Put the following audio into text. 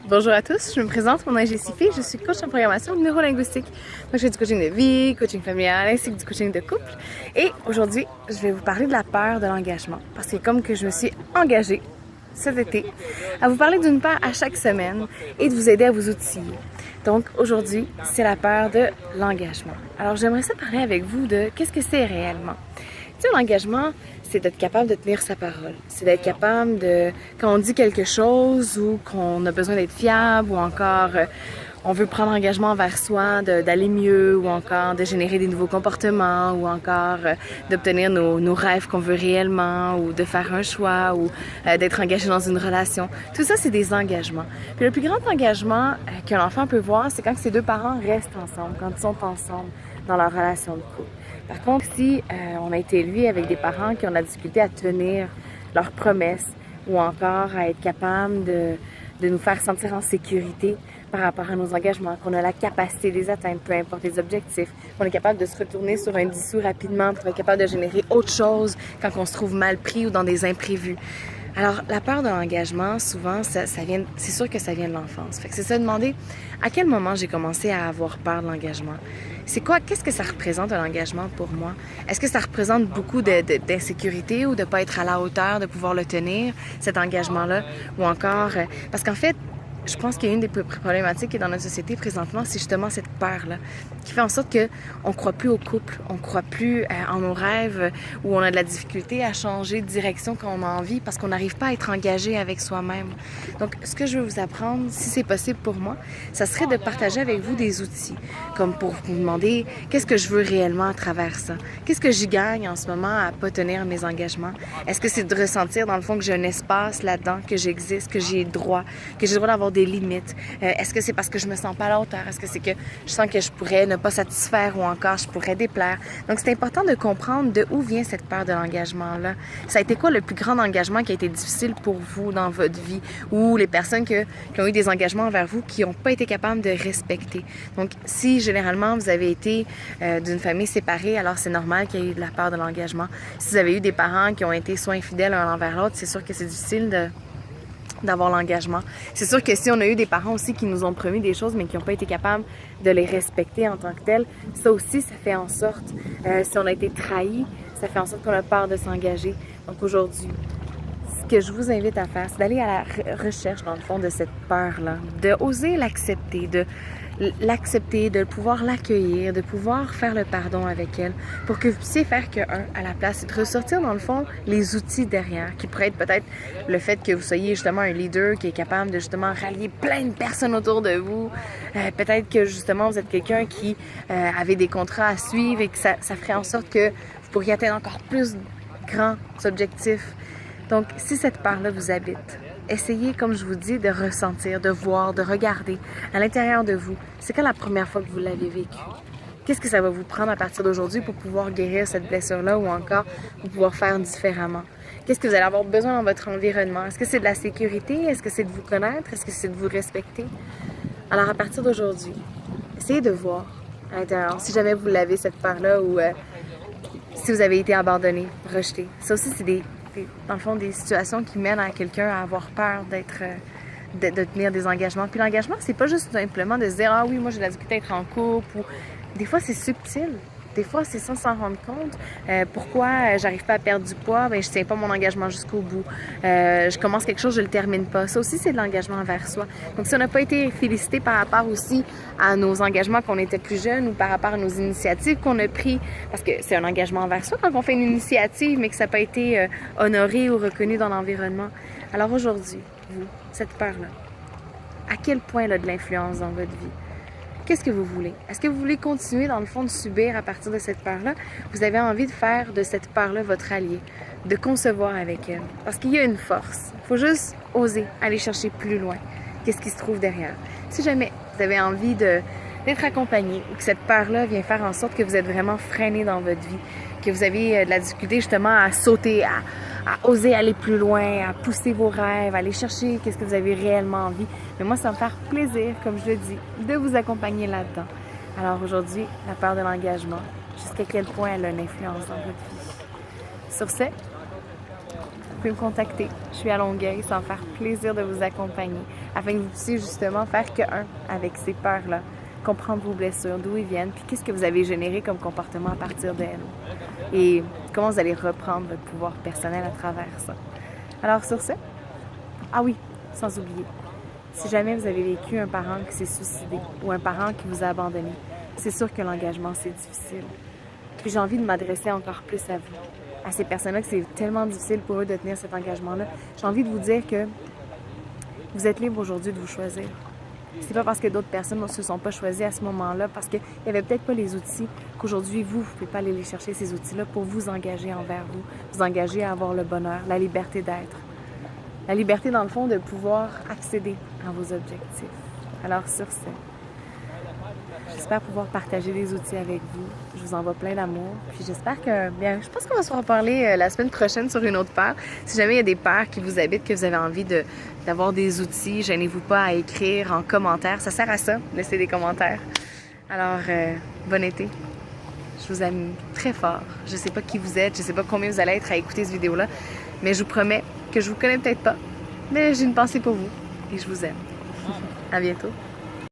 Bonjour à tous, je me présente, mon nom est Jessifie, je suis coach en programmation neurolinguistique. Donc je fais du coaching de vie, coaching familial ainsi que du coaching de couple. Et aujourd'hui, je vais vous parler de la peur de l'engagement. Parce que comme que je me suis engagée cet été à vous parler d'une peur à chaque semaine et de vous aider à vous outiller. Donc aujourd'hui, c'est la peur de l'engagement. Alors j'aimerais ça parler avec vous de qu'est-ce que c'est réellement. Tu sais, l'engagement, c'est d'être capable de tenir sa parole. C'est d'être capable de, quand on dit quelque chose ou qu'on a besoin d'être fiable ou encore on veut prendre engagement envers soi, d'aller mieux ou encore de générer des nouveaux comportements ou encore d'obtenir nos rêves qu'on veut réellement ou de faire un choix ou d'être engagé dans une relation. Tout ça, c'est des engagements. Puis le plus grand engagement qu'un enfant peut voir, c'est quand ses deux parents restent ensemble, quand ils sont ensemble dans leur relation de couple. Par contre, si on a été élevé avec des parents qui ont de la difficulté à tenir leurs promesses ou encore à être capable de nous faire sentir en sécurité par rapport à nos engagements, qu'on a la capacité de les atteindre, peu importe les objectifs, qu'on est capable de se retourner sur un dissous rapidement pour être capable de générer autre chose quand on se trouve mal pris ou dans des imprévus. Alors, la peur de l'engagement, souvent, ça vient, c'est sûr que ça vient de l'enfance. Fait que c'est ça, demander à quel moment j'ai commencé à avoir peur de l'engagement. C'est quoi, qu'est-ce que ça représente un engagement pour moi? Est-ce que ça représente beaucoup d'insécurité ou de ne pas être à la hauteur de pouvoir le tenir, cet engagement-là? Ou encore, parce qu'en fait, je pense qu'il y a une des problématiques qui est dans notre société présentement, c'est justement cette peur-là, qui fait en sorte qu'on ne croit plus au couple, on ne croit plus en nos rêves, où on a de la difficulté à changer de direction quand on a envie, parce qu'on n'arrive pas à être engagé avec soi-même. Donc, ce que je veux vous apprendre, si c'est possible pour moi, ça serait de partager avec vous des outils, comme pour vous demander qu'est-ce que je veux réellement à travers ça? Qu'est-ce que j'y gagne en ce moment à ne pas tenir mes engagements? Est-ce que c'est de ressentir, dans le fond, que j'ai un espace là-dedans, que j'existe, que j'ai le droit d'avoir des limites? Est-ce que c'est parce que je me sens pas à la hauteur? Est-ce que c'est que je sens que je pourrais ne pas satisfaire ou encore je pourrais déplaire? Donc, c'est important de comprendre de où vient cette peur de l'engagement-là. Ça a été quoi le plus grand engagement qui a été difficile pour vous dans votre vie ou les personnes qui ont eu des engagements envers vous qui n'ont pas été capables de respecter? Donc, si généralement vous avez été d'une famille séparée, alors c'est normal qu'il y ait eu de la peur de l'engagement. Si vous avez eu des parents qui ont été soit infidèles l'un envers l'autre, c'est sûr que c'est difficile d'avoir l'engagement. C'est sûr que si on a eu des parents aussi qui nous ont promis des choses mais qui n'ont pas été capables de les respecter en tant que tels, ça aussi, ça fait en sorte, si on a été trahi, ça fait en sorte qu'on a peur de s'engager. Donc aujourd'hui, ce que je vous invite à faire, c'est d'aller à la recherche, dans le fond, de cette peur-là, de oser l'accepter, de pouvoir l'accueillir, de pouvoir faire le pardon avec elle pour que vous puissiez faire que à la place, c'est de ressortir dans le fond les outils derrière qui pourraient être peut-être le fait que vous soyez justement un leader qui est capable de justement rallier plein de personnes autour de vous, peut-être que justement vous êtes quelqu'un qui avait des contrats à suivre et que ça ferait en sorte que vous pourriez atteindre encore plus grands objectifs. Donc si cette peur-là vous habite, essayez, comme je vous dis, de ressentir, de voir, de regarder à l'intérieur de vous. C'est quand la première fois que vous l'avez vécu? Qu'est-ce que ça va vous prendre à partir d'aujourd'hui pour pouvoir guérir cette blessure-là ou encore pour pouvoir faire différemment? Qu'est-ce que vous allez avoir besoin dans votre environnement? Est-ce que c'est de la sécurité? Est-ce que c'est de vous connaître? Est-ce que c'est de vous respecter? Alors, à partir d'aujourd'hui, essayez de voir à l'intérieur, si jamais vous l'avez, cette peur-là, ou si vous avez été abandonné, rejeté. Ça aussi, c'est dans le fond, des situations qui mènent à quelqu'un à avoir peur de tenir des engagements. Puis l'engagement, c'est pas juste simplement de se dire « Ah oui, moi j'ai de la difficulté à être en couple » ou des fois c'est subtil. Des fois, c'est sans s'en rendre compte. Pourquoi j'arrive pas à perdre du poids? Bien, je tiens pas mon engagement jusqu'au bout. Je commence quelque chose, je le termine pas. Ça aussi, c'est de l'engagement envers soi. Donc, si on n'a pas été félicité par rapport aussi à nos engagements quand on était plus jeune ou par rapport à nos initiatives qu'on a prises, parce que c'est un engagement envers soi quand on fait une initiative, mais que ça n'a pas été honoré ou reconnu dans l'environnement. Alors aujourd'hui, vous, cette peur-là, à quel point elle a de l'influence dans votre vie? Qu'est-ce que vous voulez? Est-ce que vous voulez continuer, dans le fond, de subir à partir de cette peur-là? Vous avez envie de faire de cette peur-là votre allié, de concevoir avec elle. Parce qu'il y a une force. Il faut juste oser aller chercher plus loin. Qu'est-ce qui se trouve derrière? Si jamais vous avez envie d'être accompagné ou que cette peur-là vient faire en sorte que vous êtes vraiment freiné dans votre vie, que vous avez de la difficulté justement à sauter, à oser aller plus loin, à pousser vos rêves, à aller chercher qu'est-ce que vous avez réellement envie. Mais moi, ça me fait plaisir, comme je le dis, de vous accompagner là-dedans. Alors aujourd'hui, la peur de l'engagement, jusqu'à quel point elle a une influence dans votre vie. Sur ce, pouvez me contacter. Je suis à Longueuil, ça va me faire plaisir de vous accompagner afin que vous puissiez justement faire que un avec ces peurs-là, comprendre vos blessures, d'où ils viennent, puis qu'est-ce que vous avez généré comme comportement à partir d'elles et comment vous allez reprendre votre pouvoir personnel à travers ça. Alors sur ce, ah oui, sans oublier, si jamais vous avez vécu un parent qui s'est suicidé ou un parent qui vous a abandonné, c'est sûr que l'engagement, c'est difficile. Puis j'ai envie de m'adresser encore plus à vous, à ces personnes-là que c'est tellement difficile pour eux de tenir cet engagement-là. J'ai envie de vous dire que vous êtes libre aujourd'hui de vous choisir. C'est pas parce que d'autres personnes ne se sont pas choisies à ce moment-là, parce qu'il n'y avait peut-être pas les outils, qu'aujourd'hui, vous ne pouvez pas aller les chercher, ces outils-là, pour vous engager envers vous, vous engager à avoir le bonheur, la liberté d'être. La liberté, dans le fond, de pouvoir accéder à vos objectifs. Alors, sur ce, j'espère pouvoir partager des outils avec vous. Je vous envoie plein d'amour. Puis j'espère que, bien, je pense qu'on va se reparler la semaine prochaine sur une autre paire. Si jamais il y a des paires qui vous habitent, que vous avez envie d'avoir des outils, gênez-vous pas à écrire en commentaire. Ça sert à ça, laissez des commentaires. Alors, bon été. Je vous aime très fort. Je sais pas qui vous êtes, je sais pas combien vous allez être à écouter cette vidéo-là, mais je vous promets que je vous connais peut-être pas, mais j'ai une pensée pour vous et je vous aime. À bientôt.